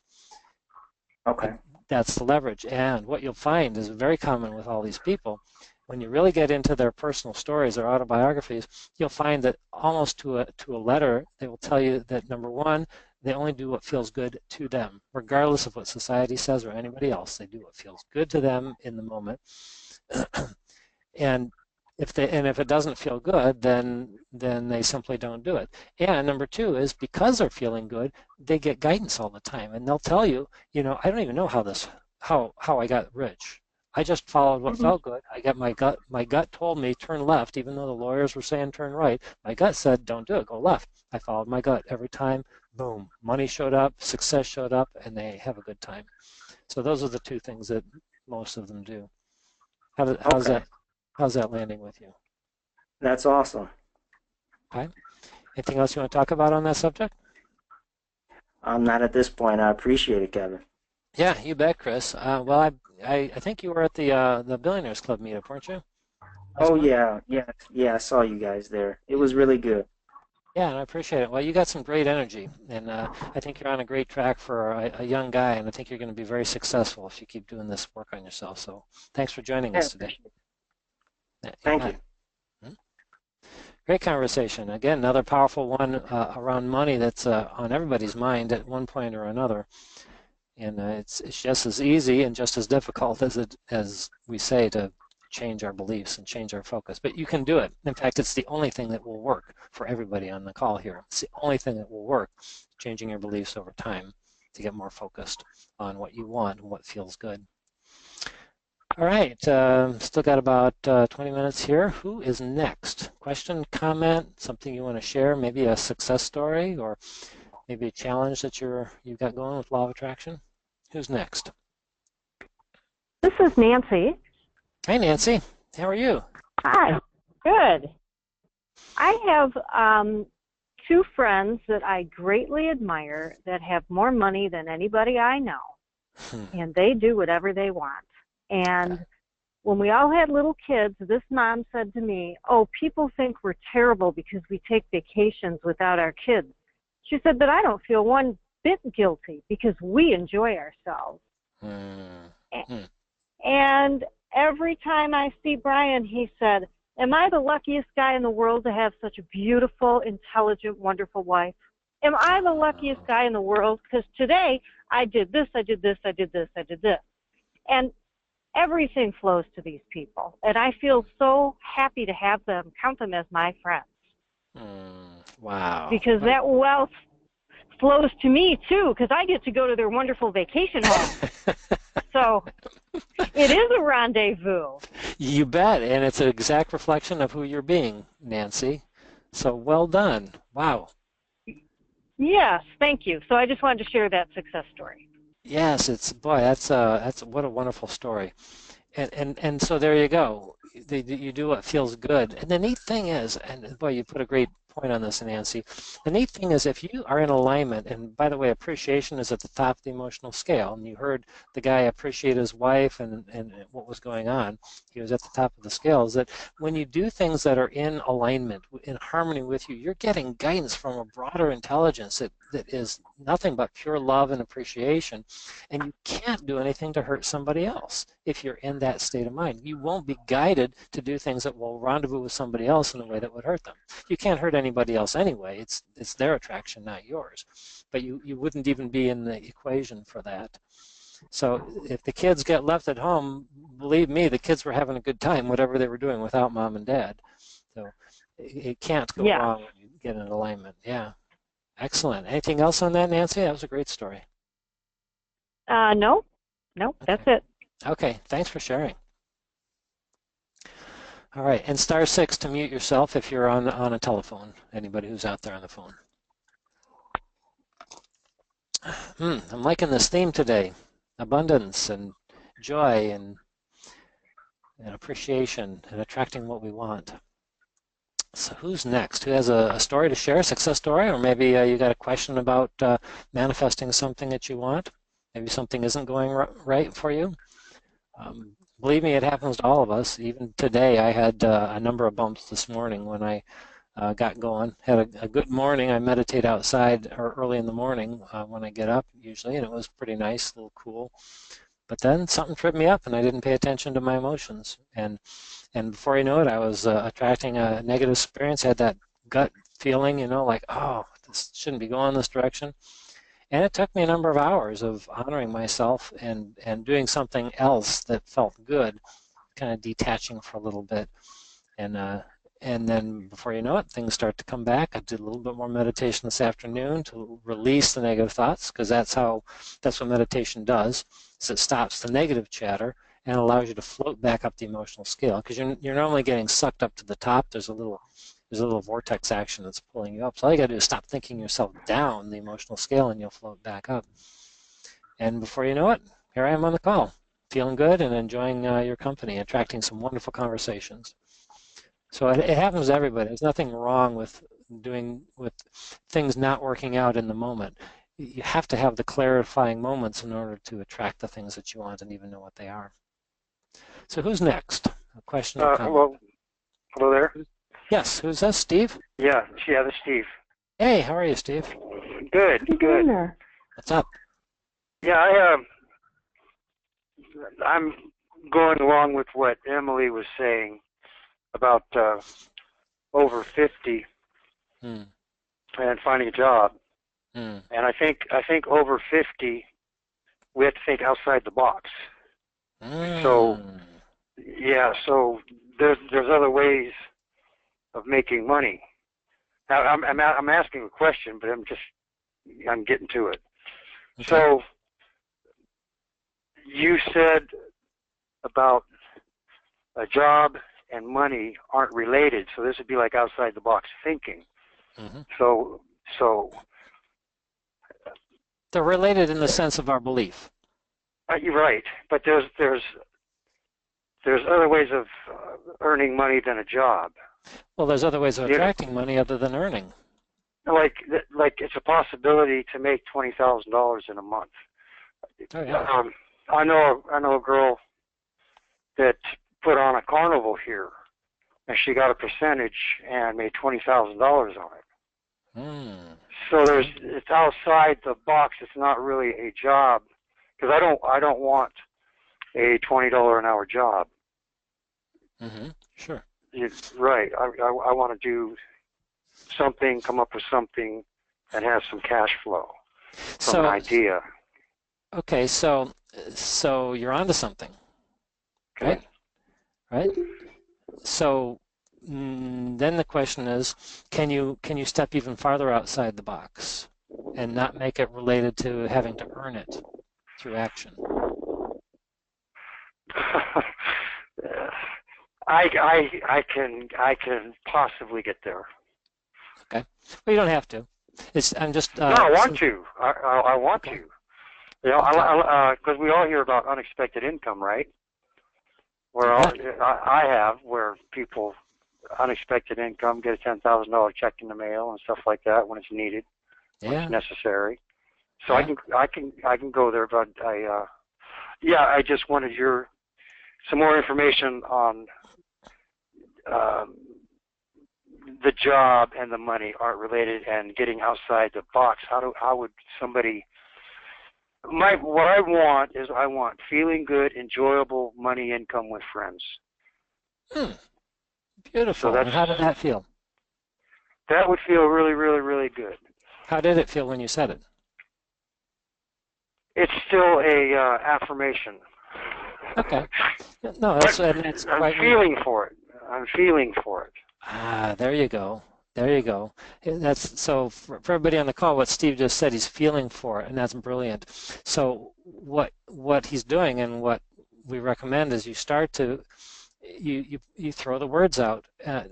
Okay. And that's the leverage. And what you'll find is very common with all these people. When you really get into their personal stories or autobiographies, you'll find that almost to a letter, they will tell you that, number one, they only do what feels good to them, regardless of what society says or anybody else. They do what feels good to them in the moment. And if it doesn't feel good, then they simply don't do it. And number two is, because they're feeling good, they get guidance all the time, and they'll tell you, I don't even know how I got rich. I just followed what Mm-hmm. felt good. I got my gut. My gut told me turn left, even though the lawyers were saying turn right. My gut said don't do it, go left. I followed my gut every time. Boom, money showed up, success showed up, and they have a good time. So those are the two things that most of them do. How's Okay. that? How's that landing with you? That's awesome. Okay. Anything else you want to talk about on that subject? I'm not at this point. I appreciate it, Kevin. Yeah, you bet, Chris. Well, I think you were at the Billionaires Club meetup, weren't you? Last Oh month? yeah, yeah, yeah. I saw you guys there. It was really good. Yeah, and I appreciate it. Well, you got some great energy, and I think you're on a great track for a young guy, and I think you're going to be very successful if you keep doing this work on yourself. So thanks for joining I us today. appreciate it. Yeah, you Thank bet. you. Hmm? Great conversation. Again, another powerful one around money that's on everybody's mind at one point or another. And it's just as easy and just as difficult as we say to change our beliefs and change our focus. But you can do it. In fact, it's the only thing that will work for everybody on the call here. It's the only thing that will work, changing your beliefs over time to get more focused on what you want and what feels good. All right, still got about 20 minutes here. Who is next? Question, comment, something you want to share, maybe a success story or maybe a challenge that you've got going with Law of Attraction? Who's next? This is Nancy. Hi, Nancy. How are you? Hi. Good. I have two friends that I greatly admire that have more money than anybody I know, and they do whatever they want. And when we all had little kids, this mom said to me, "Oh, people think we're terrible because we take vacations without our kids." She said, "But I don't feel one bit guilty because we enjoy ourselves." Mm-hmm. And every time I see Brian, he said, "Am I the luckiest guy in the world to have such a beautiful, intelligent, wonderful wife? Am I the luckiest guy in the world? Because today I did this, I did this, I did this, I did this." And everything flows to these people. And I feel so happy to have them, count them as my friends. Wow. Because that wealth flows to me, too, because I get to go to their wonderful vacation home. So it is a rendezvous. You bet. And it's an exact reflection of who you're being, Nancy. So well done. Wow. Yes, thank you. So I just wanted to share that success story. Yes, that's what a wonderful story. And so there you go. You do what feels good. And the neat thing is, and boy, you put a great point on this, Nancy. The neat thing is, if you are in alignment, and by the way, appreciation is at the top of the emotional scale, and you heard the guy appreciate his wife and what was going on. He was at the top of the scale. Is that when you do things that are in alignment, in harmony with you, you're getting guidance from a broader intelligence that is nothing but pure love and appreciation, and you can't do anything to hurt somebody else if you're in that state of mind. You won't be guided to do things that will rendezvous with somebody else in a way that would hurt them. You can't hurt anybody else anyway. It's their attraction, not yours. But you wouldn't even be in the equation for that. So if the kids get left at home, believe me, the kids were having a good time, whatever they were doing without mom and dad. So it can't go wrong when you get in alignment. Yeah. Excellent. Anything else on that, Nancy? That was a great story. No, that's it. Okay, thanks for sharing. All right, and *6 to mute yourself if you're on a telephone. Anybody who's out there on the phone. I'm liking this theme today: abundance and joy and appreciation and attracting what we want. So who's next? Who has a story to share, a success story, or maybe you got a question about manifesting something that you want? Maybe something isn't going right for you. Believe me, it happens to all of us. Even today, I had a number of bumps this morning when I got going. Had a good morning. I meditate outside or early in the morning when I get up usually, and it was pretty nice, a little cool. But then something tripped me up, and I didn't pay attention to my emotions. And before you know it, I was attracting a negative experience. Had that gut feeling, like, oh, this shouldn't be going this direction. And it took me a number of hours of honoring myself and doing something else that felt good, kind of detaching for a little bit. And then before you know it, things start to come back. I did a little bit more meditation this afternoon to release the negative thoughts, because that's what meditation does. Is it stops the negative chatter and allows you to float back up the emotional scale. Because you're normally getting sucked up to the top. There's a little vortex action that's pulling you up. So all you got to do is stop thinking yourself down the emotional scale, and you'll float back up. And before you know it, here I am on the call, feeling good and enjoying your company, attracting some wonderful conversations. So it happens to everybody. There's nothing wrong with things not working out in the moment. You have to have the clarifying moments in order to attract the things that you want and even know what they are. So who's next? A question or comment? Hello there. Yes, who's this, Steve? Yeah, this is Steve. Hey, how are you, Steve? Good. What's up? Yeah, I'm going along with what Emily was saying about over 50 and finding a job. And I think over 50, we have to think outside the box. So there's other ways of making money. Now I'm asking a question, but I'm getting to it. Okay. So you said about a job and money aren't related, so this would be like outside the box thinking. Mm-hmm. So they're related in the sense of our belief. You're right, but there's other ways of earning money than a job. Well, there's other ways of attracting money other than earning. Like it's a possibility to make $20,000 in a month. Oh, yeah. I know a girl that put on a carnival here, and she got a percentage and made $20,000 on it. So it's outside the box. It's not really a job, because I don't want a $20 an hour job. Mm-hmm. Sure. Right. I want to do something, come up with something that has some cash flow from an idea. Okay, so you're onto something, okay. Right? So then the question is, can you step even farther outside the box and not make it related to having to earn it through action? I can possibly get there. Okay. Well, you don't have to. I'm just. No, I want to. I want to. You know, because we all hear about unexpected income, right? Where I have, where people unexpected income, get a $10,000 check in the mail and stuff like that when it's needed, when it's necessary. So I can go there, but I just wanted some more information on the job and the money aren't related, and getting outside the box. How would somebody? What I want feeling good, enjoyable money income with friends. Beautiful. And how did that feel? That would feel really, really, really good. How did it feel when you said it? It's still a affirmation. Okay. No, that's I'm feeling for it. I'm feeling for it. There you go. There you go. That's so for everybody on the call, what Steve just said, he's feeling for it, and that's brilliant. So what he's doing and what we recommend is you start to you throw the words out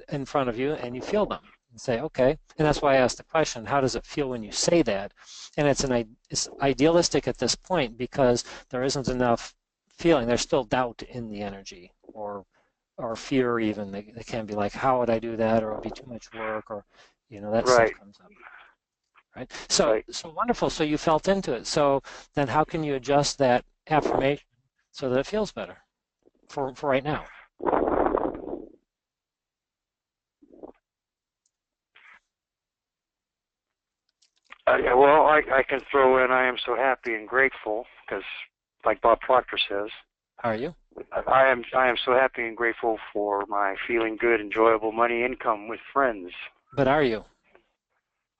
in front of you and you feel them and say, okay. And that's why I asked the question, how does it feel when you say that? And it's idealistic at this point because there isn't enough feeling. There's still doubt in the energy or fear even. They can be like, how would I do that? Or it'll be too much work, or that stuff Right. comes up. Right? So Right. so wonderful. So you felt into it. So then how can you adjust that affirmation so that it feels better for right now? Yeah, well, I can throw in I am so happy and grateful because, like Bob Proctor says, Are you? I am so happy and grateful for my feeling good, enjoyable money income with friends. But are you?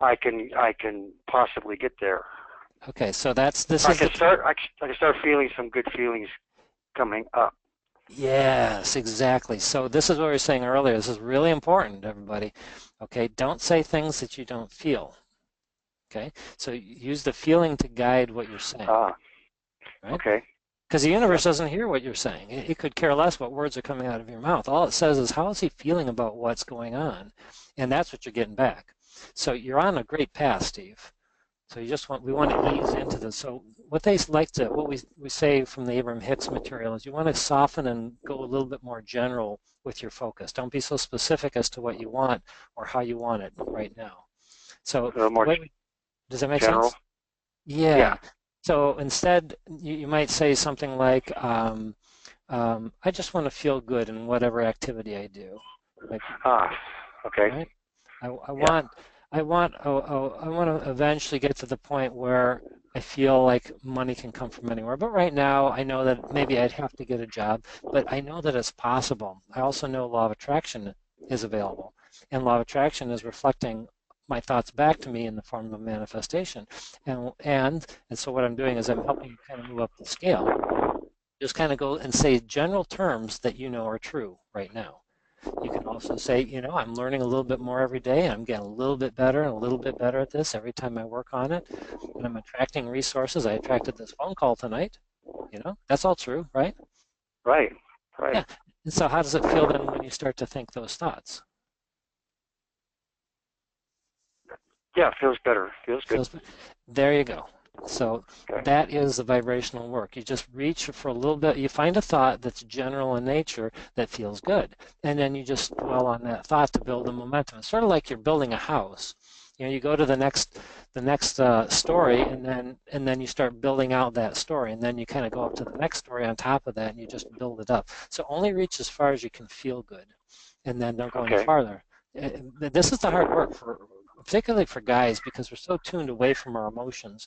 I can possibly get there. Okay, so this I is can start. I can start feeling some good feelings coming up. Yes, exactly. So this is what we were saying earlier. This is really important, everybody. Okay, don't say things that you don't feel. Okay, so use the feeling to guide what you're saying, Ah, right? okay. Because the universe doesn't hear what you're saying. It could care less what words are coming out of your mouth. All it says is, how is he feeling about what's going on? And that's what you're getting back. So you're on a great path, Steve. So we want to ease into this. So what we say from the Abraham Hicks material is you want to soften and go a little bit more general with your focus. Don't be so specific as to what you want or how you want it right now. So More does that make general. sense? Yeah. So instead, you might say something like, I just want to feel good in whatever activity I do. Like, Okay. right? I want to eventually get to the point where I feel like money can come from anywhere. But right now, I know that maybe I'd have to get a job, but I know that it's possible. I also know Law of Attraction is available, and Law of Attraction is reflecting my thoughts back to me in the form of manifestation. And so what I'm doing is I'm helping you kind of move up the scale. Just kind of go and say general terms that you know are true right now. You can also say, I'm learning a little bit more every day, and I'm getting a little bit better and a little bit better at this every time I work on it. And I'm attracting resources. I attracted this phone call tonight. That's all true, right? Right. Yeah. And so how does it feel then when you start to think those thoughts? Yeah, feels better. Feels good. There you go. So that is the vibrational work. You just reach for a little bit. You find a thought that's general in nature that feels good, and then you just dwell on that thought to build the momentum. It's sort of like you're building a house. You go to the next story, and then you start building out that story, and then you kind of go up to the next story on top of that, and you just build it up. So only reach as far as you can feel good, and then don't go any farther. This is the hard work particularly for guys, because we're so tuned away from our emotions.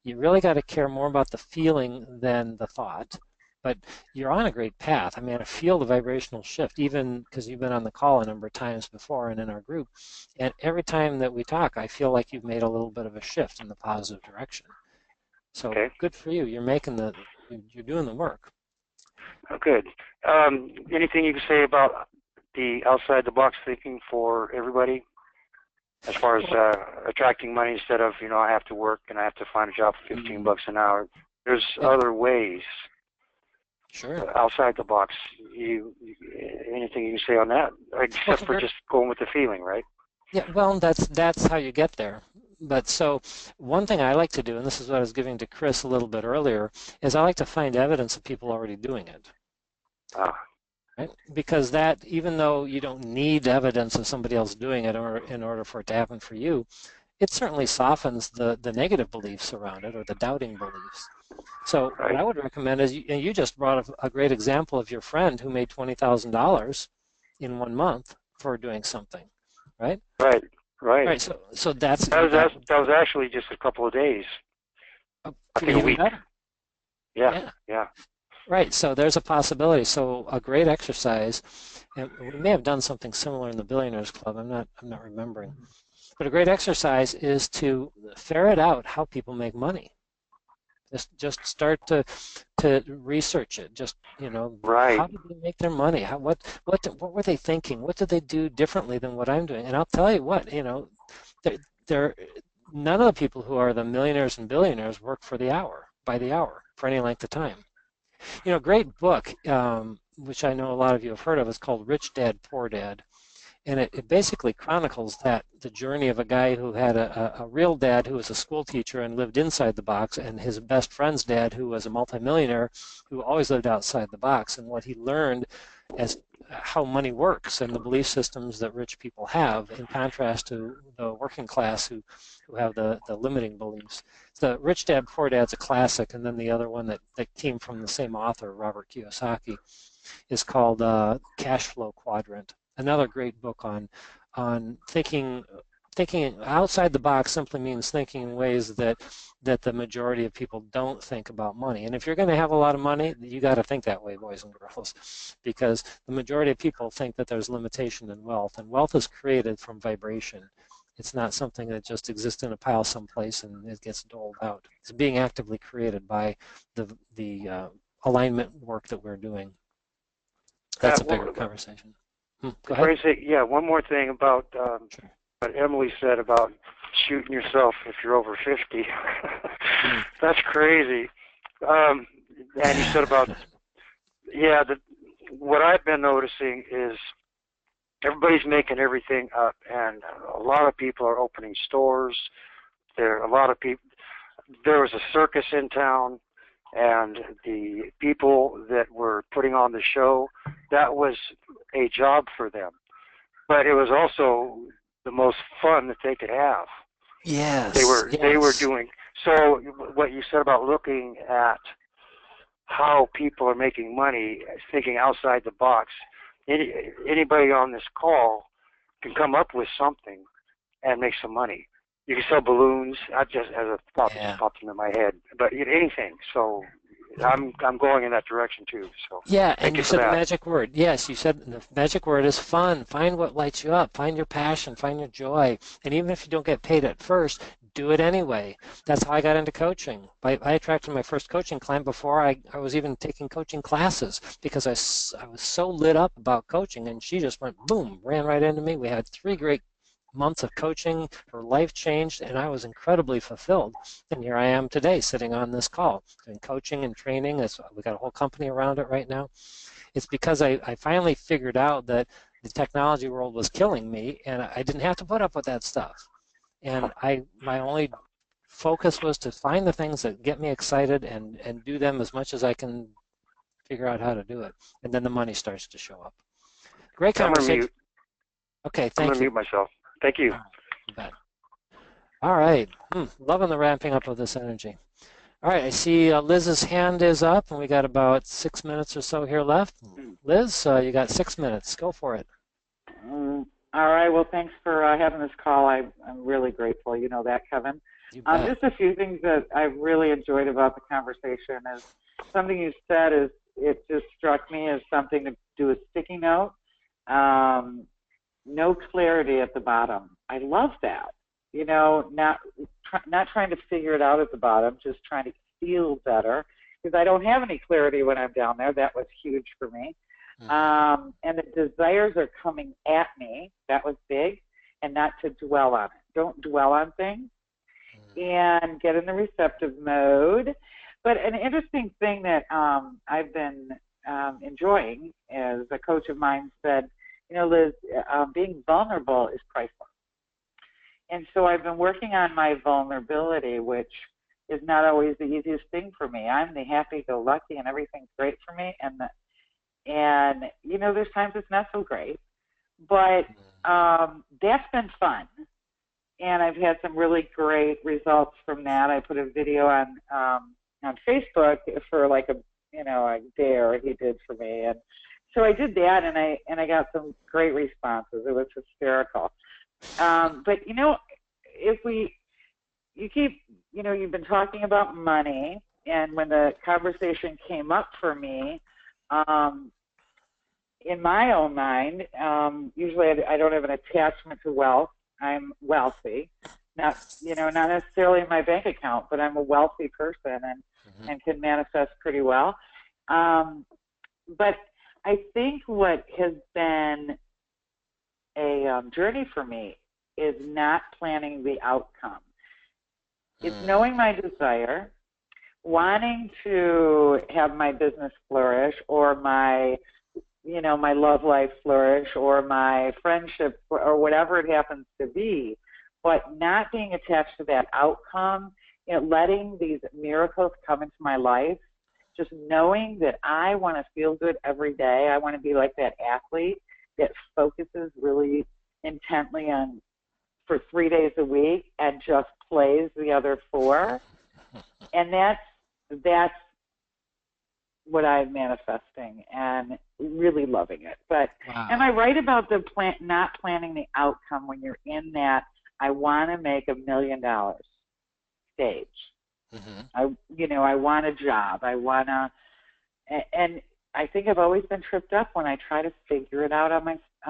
You really got to care more about the feeling than the thought. But you're on a great path. I mean, I feel the vibrational shift, even because you've been on the call a number of times before and in our group. And every time that we talk, I feel like you've made a little bit of a shift in the positive direction. So good for you. You're doing the work. Oh, good. Anything you can say about the outside the box thinking for everybody? As far as attracting money instead of, I have to work and I have to find a job for $15 an hour. There's other ways. Sure. Outside the box. Anything you can say on that, except for just going with the feeling, right? Yeah. Well, that's how you get there. But so one thing I like to do, and this is what I was giving to Chris a little bit earlier, is I like to find evidence of people already doing it. Right? Because that, even though you don't need evidence of somebody else doing it in order for it to happen for you, it certainly softens the negative beliefs around it or the doubting beliefs. So what I would recommend is, you just brought a great example of your friend who made $20,000 in 1 month for doing something, right? Right. So that was actually just a couple of days. A week. Yeah. Right, so there's a possibility. So a great exercise, and we may have done something similar in the Billionaires Club. I'm not remembering, but a great exercise is to ferret out how people make money. Just start to research it. Just, Right. how did they make their money? What were they thinking? What did they do differently than what I'm doing? And I'll tell you what, they're, they're none of the people who are the millionaires and billionaires work for the hour, by the hour, for any length of time. Great book, which I know a lot of you have heard of, is called Rich Dad, Poor Dad. And it basically chronicles the journey of a guy who had a real dad who was a school teacher and lived inside the box, and his best friend's dad who was a multimillionaire who always lived outside the box, and what he learned as how money works and the belief systems that rich people have, in contrast to the working class who have the limiting beliefs. The Rich Dad, Poor Dad's a classic, and then the other one that came from the same author, Robert Kiyosaki, is called Cash Flow Quadrant. Another great book on thinking outside the box. Simply means thinking in ways that the majority of people don't think about money. And if you're going to have a lot of money, you got to think that way, boys and girls, because the majority of people think that there's limitation in wealth, and wealth is created from vibration. It's not something that just exists in a pile someplace and it gets doled out. It's being actively created by the alignment work that we're doing. That's a bigger conversation. Go ahead. Yeah, one more thing about Sure. what Emily said about shooting yourself if you're over 50. That's crazy. And you said about, what I've been noticing is everybody's making everything up, and a lot of people are opening stores. There was a circus in town, and the people that were putting on the show, that was a job for them. But it was also the most fun that they could have. Yes. They were doing, so what you said about looking at how people are making money, thinking outside the box, anybody on this call can come up with something and make some money. You can sell balloons. I just, as a thought that popped into my head, but anything. So I'm going in that direction too. So and you said the magic word. Yes, you said the magic word is fun. Find what lights you up. Find your passion. Find your joy. And even if you don't get paid at first, do it anyway. That's how I got into coaching. I attracted my first coaching client before I was even taking coaching classes, because I was so lit up about coaching, and she just went boom, ran right into me. We had 3 great months of coaching. Her life changed, and I was incredibly fulfilled. And here I am today, sitting on this call, doing coaching and training. We got a whole company around it right now. It's because I finally figured out that the technology world was killing me, and I didn't have to put up with that stuff. And my only focus was to find the things that get me excited and do them as much as I can figure out how to do it. And then the money starts to show up. Great conversation. Okay, thank you. I'm going to mute myself. Thank you. You bet. All right. Loving the ramping up of this energy. All right, I see Liz's hand is up, and we got about 6 minutes or so here left. Liz, you got 6 minutes. Go for it. All right. Well, thanks for having this call. I'm really grateful. You know that, Kevin. Just a few things that I really enjoyed about the conversation is something you said is it just struck me as something to do with sticky note. No clarity at the bottom. I love that. You know, not trying to figure it out at the bottom, just trying to feel better, because I don't have any clarity when I'm down there. That was huge for me. And the desires are coming at me. That was big. And not to dwell on it. Don't dwell on things. And get in the receptive mode. But an interesting thing that I've been enjoying, as a coach of mine said, you know, Liz, being vulnerable is priceless. And so I've been working on my vulnerability, which is not always the easiest thing for me. I'm the happy-go-lucky and everything's great for me. And you know, there's times it's not so great. But that's been fun. And I've had some really great results from that. I put a video on Facebook for like a dare he did for me, and so I did that, and I got some great responses. It was hysterical. But you know, you've been talking about money, and when the conversation came up for me, in my own mind, usually I don't have an attachment to wealth. I'm wealthy, not necessarily in my bank account, but I'm a wealthy person, and can manifest pretty well. But I think what has been a journey for me is not planning the outcome. It's knowing my desire, wanting to have my business flourish, or my love life flourish, or my friendship, or whatever it happens to be, but not being attached to that outcome, letting these miracles come into my life, just knowing that I want to feel good every day. I want to be like that athlete that focuses really intently on for 3 days a week and just plays the other 4. And that's what I'm manifesting and really loving it. But Wow. Am I right about the not planning the outcome when you're in that I want to make $1 million stage? I want a job. I want to, and I think I've always been tripped up when I try to figure it out on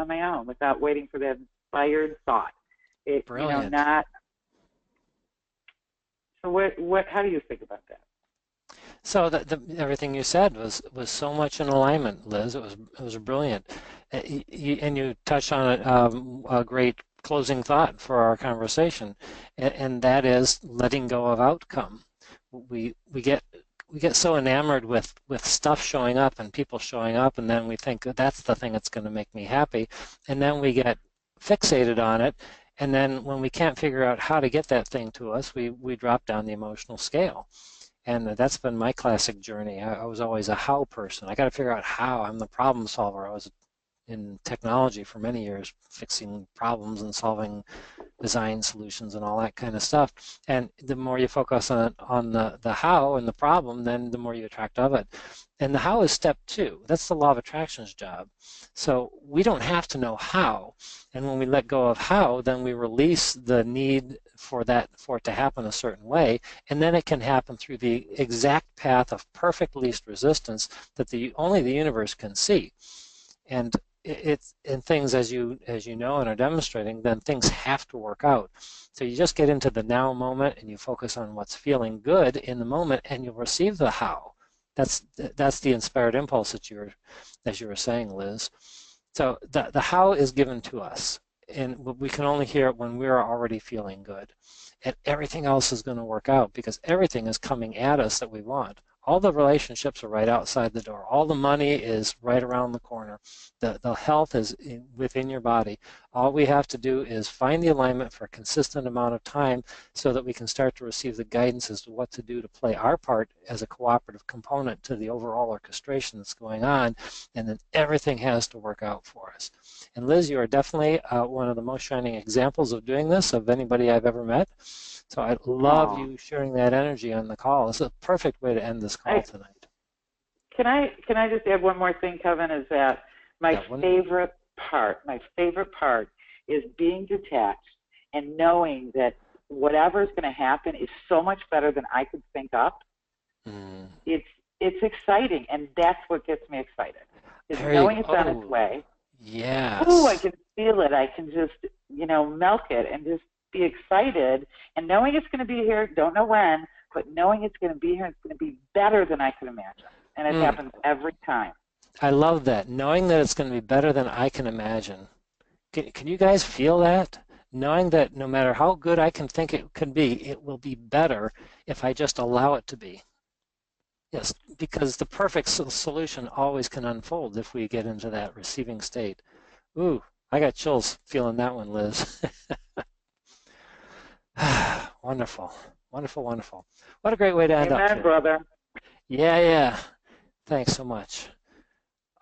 my own without waiting for that inspired thought. Brilliant. So what? How do you think about that? So everything you said was so much in alignment, Liz. It was brilliant, and you touched on a great closing thought for our conversation, and that is letting go of outcome. We get so enamored with stuff showing up and people showing up, and then we think that's the thing that's going to make me happy, and then we get fixated on it, and then when we can't figure out how to get that thing to us, we drop down the emotional scale. And that's been my classic journey. I was always a how person. I got to figure out how. I'm the problem solver. I was in technology for many years, fixing problems and solving design solutions and all that kind of stuff. And the more you focus on the how and the problem, then the more you attract of it. And the how is step 2. That's the law of attraction's job. So we don't have to know how. And when we let go of how, then we release the need for it to happen a certain way, and then it can happen through the exact path of perfect least resistance that only the universe can see. And it's in things, as you know and are demonstrating, then things have to work out. So you just get into the now moment and you focus on what's feeling good in the moment, and you'll receive the how. That's the inspired impulse that as you were saying, Liz. So the how is given to us, and we can only hear it when we're already feeling good. And everything else is going to work out because everything is coming at us that we want. All the relationships are right outside the door. All the money is right around the corner. The health is within your body. All we have to do is find the alignment for a consistent amount of time so that we can start to receive the guidance as to what to do to play our part as a cooperative component to the overall orchestration that's going on, and then everything has to work out for us. And Liz, you are definitely one of the most shining examples of doing this of anybody I've ever met. So I love you sharing that energy on the call. It's a perfect way to end this call tonight. Can I just add one more thing, Kevin? Is that my favorite part is being detached and knowing that whatever is going to happen is so much better than I could think up. It's exciting, and that's what gets me excited. Is knowing it's on its way. Yes. Oh, I can feel it. I can just milk it and just be excited, and knowing it's going to be here, don't know when, but knowing it's going to be here, it's going to be better than I could imagine. And it happens every time. I love that. Knowing that it's going to be better than I can imagine. Can you guys feel that? Knowing that no matter how good I can think it could be, it will be better if I just allow it to be. Yes, because the perfect solution always can unfold if we get into that receiving state. Ooh, I got chills feeling that one, Liz. Wonderful, wonderful, wonderful. What a great way to end up. Amen, brother. Yeah. Thanks so much.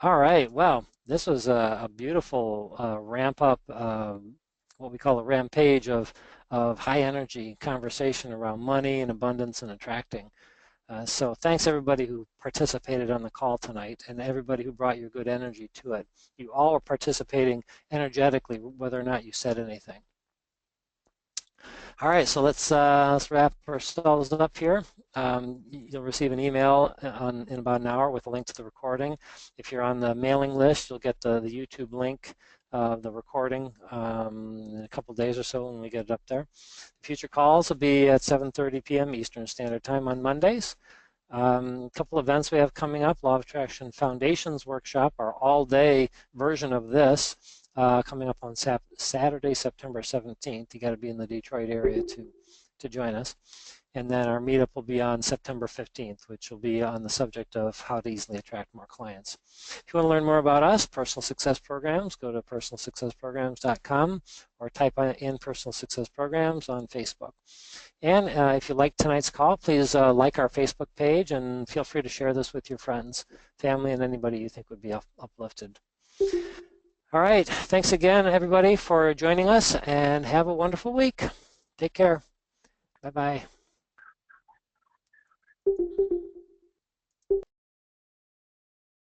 All right. Well, this was a beautiful ramp up, what we call a rampage of high energy conversation around money and abundance and attracting. So thanks everybody who participated on the call tonight and everybody who brought your good energy to it. You all were participating energetically, whether or not you said anything. All right, so let's wrap ourselves up here. You'll receive an email in about an hour with a link to the recording. If you're on the mailing list, you'll get the YouTube link of the recording in a couple days or so when we get it up there. Future calls will be at 7:30 p.m. Eastern Standard Time on Mondays. A couple events we have coming up: Law of Attraction Foundations Workshop, our all-day version of this, coming up on Saturday, September 17th. You got to be in the Detroit area to join us. And then our meetup will be on September 15th, which will be on the subject of how to easily attract more clients. If you want to learn more about us, Personal Success Programs, go to personalsuccessprograms.com or type in Personal Success Programs on Facebook. And if you liked tonight's call, please like our Facebook page and feel free to share this with your friends, family, and anybody you think would be uplifted. All right. Thanks again, everybody, for joining us, and have a wonderful week. Take care. Bye-bye.